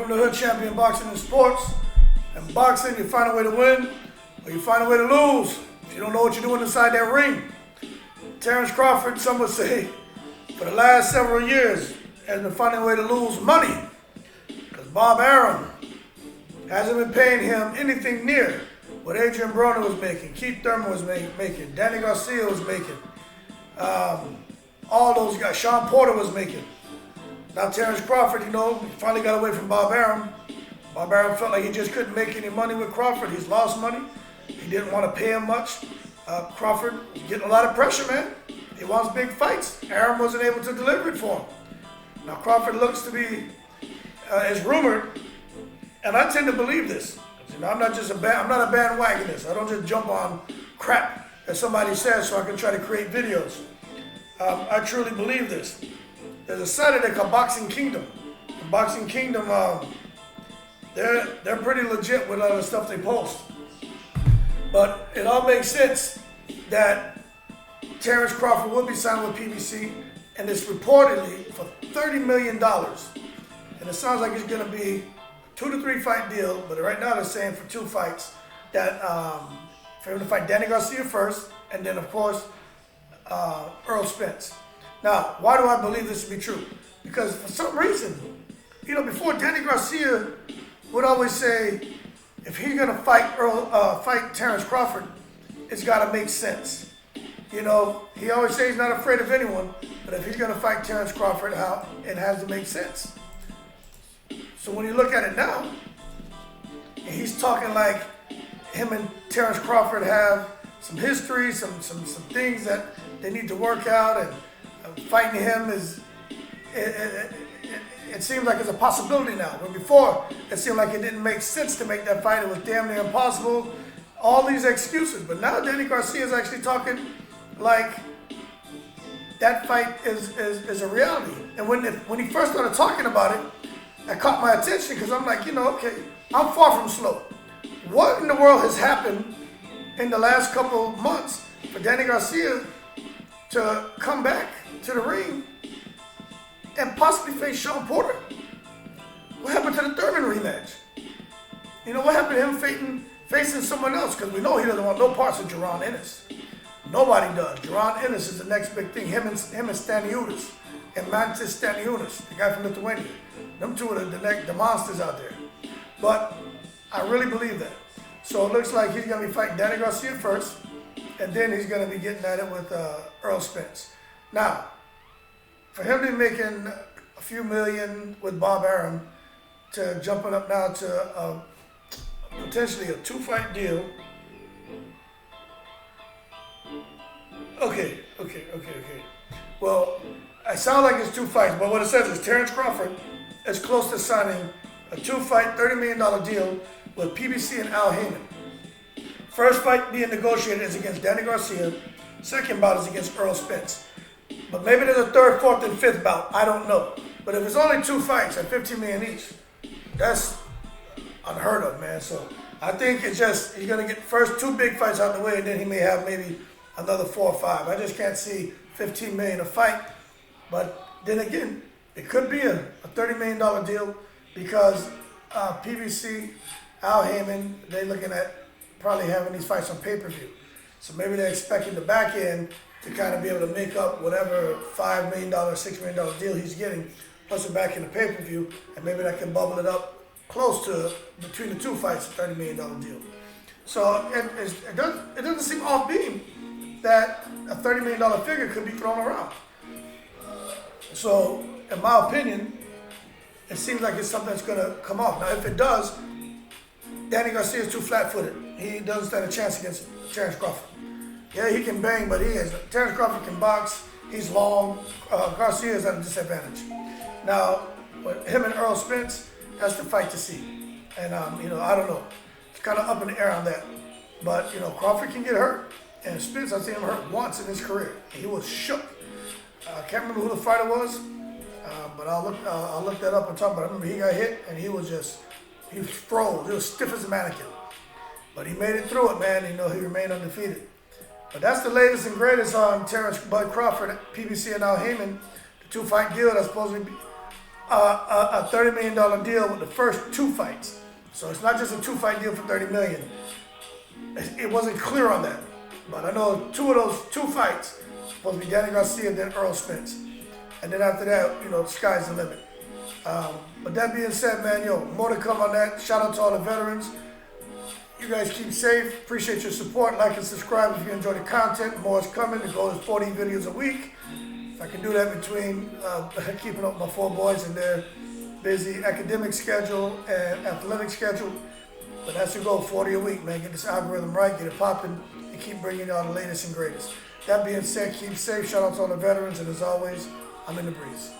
Welcome to Hood Champion Boxing and Sports. In boxing, you find a way to win, or you find a way to lose. If you don't know what you're doing inside that ring. Terrence Crawford, some would say, for the last several years, has been finding a way to lose money. Because Bob Arum hasn't been paying him anything near what Adrian Broner was making, Keith Thurman was making, Danny Garcia was making, all those guys, Sean Porter was making. Now Terrence Crawford, finally got away from Bob Arum. Bob Arum felt like he just couldn't make any money with Crawford. He's lost money. He didn't want to pay him much. Crawford was getting a lot of pressure, man. He wants big fights. Arum wasn't able to deliver it for him. Now Crawford looks to be, is rumored, and I tend to believe this. I'm not a bandwagonist. I don't just jump on crap that somebody says so I can try to create videos. I truly believe this. There's a site they call Boxing Kingdom. And Boxing Kingdom, they're pretty legit with all the stuff they post. But it all makes sense that Terrence Crawford will be signed with PBC, and it's reportedly for $30 million. And it sounds like it's going to be a 2 to 3 fight deal, but right now they're saying for 2 fights that for him to fight Danny Garcia first, and then of course Earl Spence. Now, why do I believe this to be true? Because for some reason, before Danny Garcia would always say, if he's gonna fight Terrence Crawford, it's gotta make sense. He always says he's not afraid of anyone, but if he's gonna fight Terrence Crawford, it has to make sense. So when you look at it now, and he's talking like him and Terrence Crawford have some history, some things that they need to work out, and fighting him it seems like it's a possibility now. But before, it seemed like it didn't make sense to make that fight. It was damn near impossible. All these excuses. But now Danny Garcia is actually talking like that fight is a reality. And when he first started talking about it, that caught my attention because I'm like, okay, I'm far from slow. What in the world has happened in the last couple months for Danny Garcia to come back to the ring and possibly face Sean Porter? What happened to the Thurman rematch? What happened to him facing someone else? Because we know he doesn't want no parts of Jaron Ennis. Nobody does. Jaron Ennis is the next big thing. Him and Staniulis, and Mantis Staniulis, the guy from Lithuania. Them two are the monsters out there. But I really believe that. So it looks like he's going to be fighting Danny Garcia first, and then he's going to be getting at it with Earl Spence. Now, for him to be making a few million with Bob Arum to jumping up now to potentially a 2-fight deal. Okay. Well, it sounds like it's 2 fights, but what it says is Terrence Crawford is close to signing a 2-fight, $30 million deal with PBC and Al Haymon. First fight being negotiated is against Danny Garcia. Second bout is against Earl Spence. But maybe there's a 3rd, 4th, and 5th bout. I don't know. But if it's only 2 fights at $15 million each, that's unheard of, man. So I think it's just he's going to get first 2 big fights out of the way, and then he may have maybe another 4 or 5. I just can't see $15 million a fight. But then again, it could be a $30 million deal because PBC, Al Haymon, they're looking at probably having these fights on pay-per-view. So maybe they're expecting the back end to kind of be able to make up whatever $5 million, $6 million deal he's getting, plus the back end of pay-per-view, and maybe that can bubble it up close to between the 2 fights, a $30 million deal. So it doesn't seem off-beam that a $30 million figure could be thrown around. So, in my opinion, it seems like it's something that's going to come off. Now, if it does, Danny Garcia is too flat-footed. He doesn't stand a chance against Terrence Crawford. Yeah, he can bang, but Terrence Crawford can box. He's long. Garcia is at a disadvantage. Now, with him and Earl Spence, that's the fight to see. And, I don't know. It's kind of up in the air on that. But, Crawford can get hurt. And Spence, I've seen him hurt once in his career. He was shook. I can't remember who the fighter was, but I'll look that up on top. But I remember he got hit, and he froze. He was stiff as a mannequin. But he made it through it, man. He remained undefeated. But that's the latest and greatest on Terrence Bud Crawford, PBC and Al Haymon, the 2-fight deal that's supposed to be a $30 million deal with the first 2 fights. So it's not just a 2-fight deal for $30 million. It wasn't clear on that. But I know 2 of those 2 fights supposed to be Danny Garcia and then Errol Spence. And then after that, the sky's the limit. But that being said, man, more to come on that. Shout out to all the veterans. You guys keep safe. Appreciate your support. Like and subscribe if you enjoy the content. More is coming. The goal is 40 videos a week. If I can do that between keeping up with my 4 boys and their busy academic schedule and athletic schedule. But that's the goal, 40 a week, man. Get this algorithm right, get it popping, and keep bringing y'all the latest and greatest. That being said, keep safe. Shout out to all the veterans. And as always, I'm in the breeze.